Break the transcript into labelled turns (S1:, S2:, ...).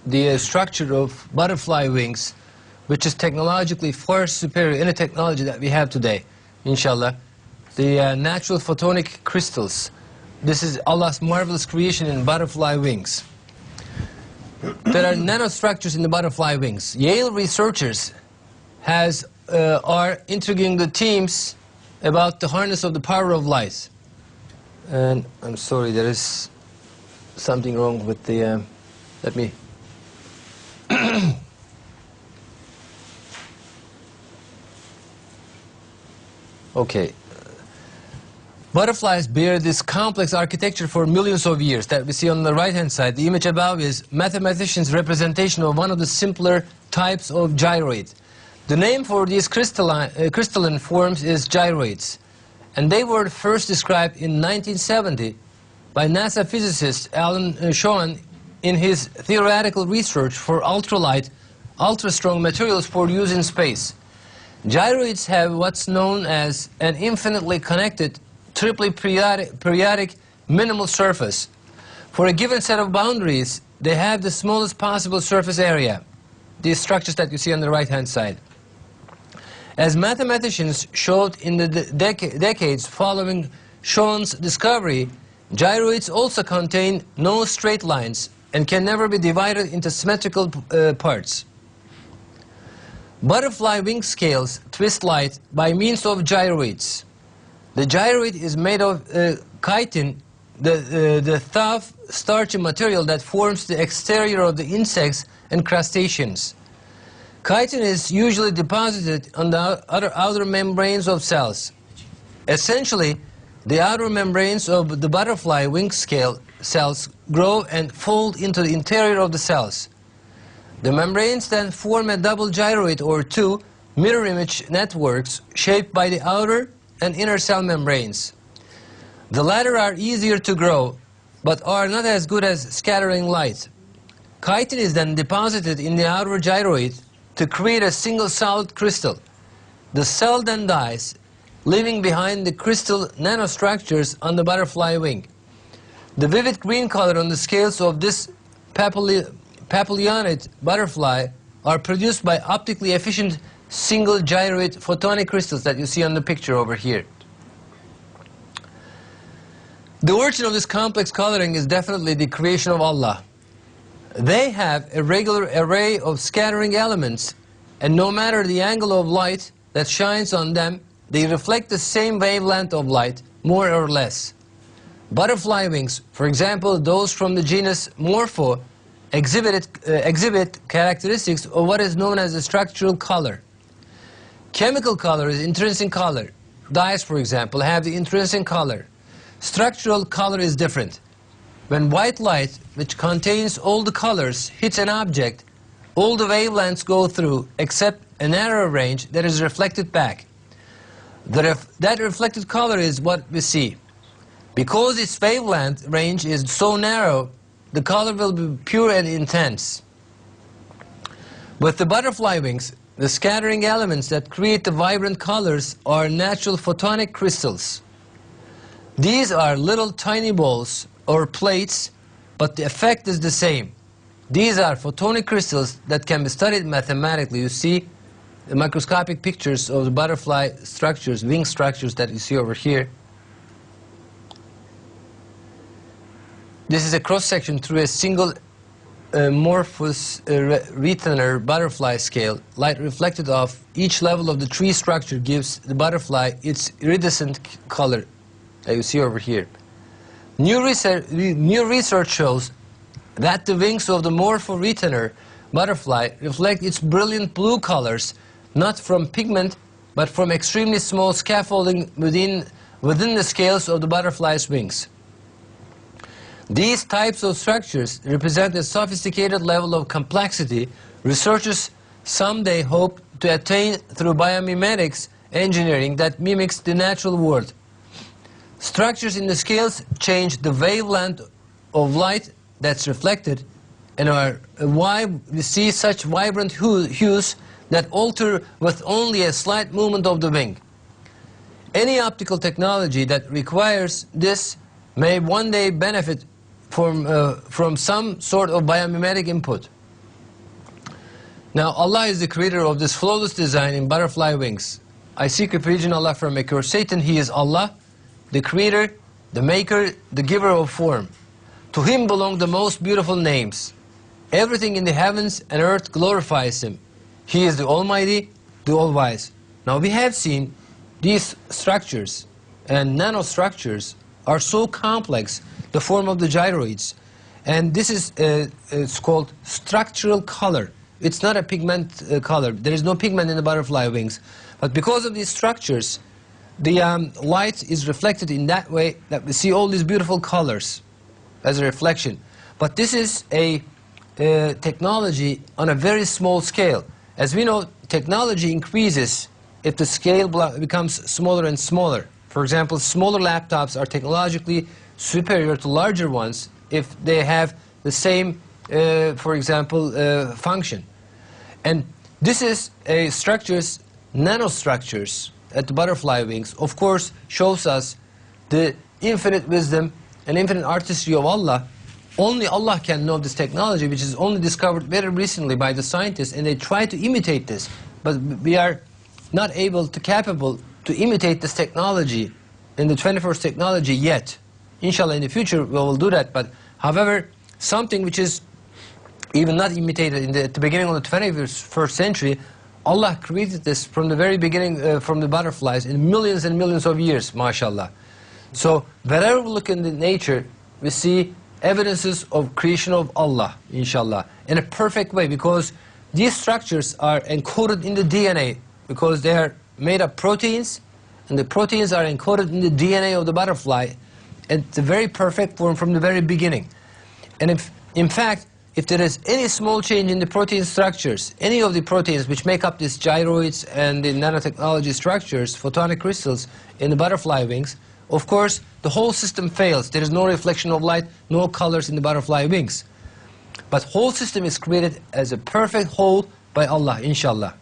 S1: the structure of butterfly wings, which is technologically far superior to any technology that we have today, inshallah. The natural photonic crystals. This is Allah's marvelous creation in butterfly wings. There are nanostructures in the butterfly wings. Yale researchers are interviewing the teams about the harness of the power of light. And I'm sorry, there is something wrong with the... let me... Okay. Butterflies bear this complex architecture for millions of years that we see on the right-hand side. The image above is mathematicians' representation of one of the simpler types of gyroid. The name for these crystalline forms is gyroids, and they were first described in 1970 by NASA physicist Alan Shone in his theoretical research for ultralight, ultra-strong materials for use in space. Gyroids have what's known as an infinitely connected, triply periodic minimal surface. For a given set of boundaries, they have the smallest possible surface area, these structures that you see on the right-hand side. As mathematicians showed in the decades following Shone's discovery, gyroids also contain no straight lines and can never be divided into symmetrical parts. Butterfly wing scales twist light by means of gyroids. The gyroid is made of chitin, the tough, starchy material that forms the exterior of the insects and crustaceans. Chitin is usually deposited on the outer membranes of cells. Essentially, the outer membranes of the butterfly wing scale cells grow and fold into the interior of the cells. The membranes then form a double gyroid or two mirror image networks shaped by the outer and inner cell membranes. The latter are easier to grow, but are not as good as scattering light. Chitin is then deposited in the outer gyroid to create a single solid crystal. The cell then dies, leaving behind the crystal nanostructures on the butterfly wing. The vivid green color on the scales of this papillionid butterfly are produced by optically efficient single gyroid photonic crystals that you see on the picture over here. The origin of this complex coloring is definitely the creation of Allah. They have a regular array of scattering elements, and no matter the angle of light that shines on them, they reflect the same wavelength of light, more or less. Butterfly wings, for example, those from the genus Morpho, exhibit characteristics of what is known as a structural color. Chemical color is intrinsic color. Dyes, for example, have the intrinsic color. Structural color is different. When white light, which contains all the colors, hits an object, all the wavelengths go through except a narrow range that is reflected back. That reflected color is what we see. Because its wavelength range is so narrow, the color will be pure and intense. With the butterfly wings, the scattering elements that create the vibrant colors are natural photonic crystals. These are little tiny balls or plates, but the effect is the same. These are photonic crystals that can be studied mathematically. You see the microscopic pictures of the butterfly structures, wing structures that you see over here. This is a cross-section through a single amorphous retainer butterfly scale. Light reflected off each level of the tree structure gives the butterfly its iridescent color that you see over here. New research shows that the wings of the Morpho retainer butterfly reflect its brilliant blue colors, not from pigment, but from extremely small scaffolding within the scales of the butterfly's wings. These types of structures represent a sophisticated level of complexity researchers someday hope to attain through biomimetics engineering that mimics the natural world. Structures in the scales change the wavelength of light that's reflected, and are why we see such vibrant hues that alter with only a slight movement of the wing. Any optical technology that requires this may one day benefit from some sort of biomimetic input. Now Allah is the creator of this flawless design in butterfly wings. I seek refuge in Allah from maker Satan. He is Allah, the creator, the maker, the giver of form. To him belong the most beautiful names. Everything in the heavens and earth glorifies him. He is the Almighty, the All-Wise. Now we have seen these structures and nanostructures are so complex, the form of the gyroids. And this is it's called structural color. It's not a pigment color. There is no pigment in the butterfly wings. But because of these structures, the light is reflected in that way that we see all these beautiful colors as a reflection. But this is a technology on a very small scale. As we know, technology increases if the scale becomes smaller and smaller. For example, smaller laptops are technologically superior to larger ones if they have the same, for example, function. And this is structures, nanostructures at the butterfly wings, of course, shows us the infinite wisdom and infinite artistry of Allah. Only Allah can know this technology, which is only discovered very recently by the scientists, and they try to imitate this. But we are not capable to imitate this technology in the 21st technology yet. Inshallah, in the future, we will do that. But however, something which is even not imitated at the beginning of the 21st century, Allah created this from the very beginning, from the butterflies, in millions and millions of years, mashallah. So, wherever we look in the nature, we see evidences of creation of Allah, inshallah, in a perfect way, because these structures are encoded in the DNA, because they are made of proteins, and the proteins are encoded in the DNA of the butterfly at the very perfect form from the very beginning. And if, in fact, if there is any small change in the protein structures, any of the proteins which make up these gyroids and the nanotechnology structures, photonic crystals in the butterfly wings, of course, the whole system fails. There is no reflection of light, no colors in the butterfly wings. But whole system is created as a perfect whole by Allah, inshallah.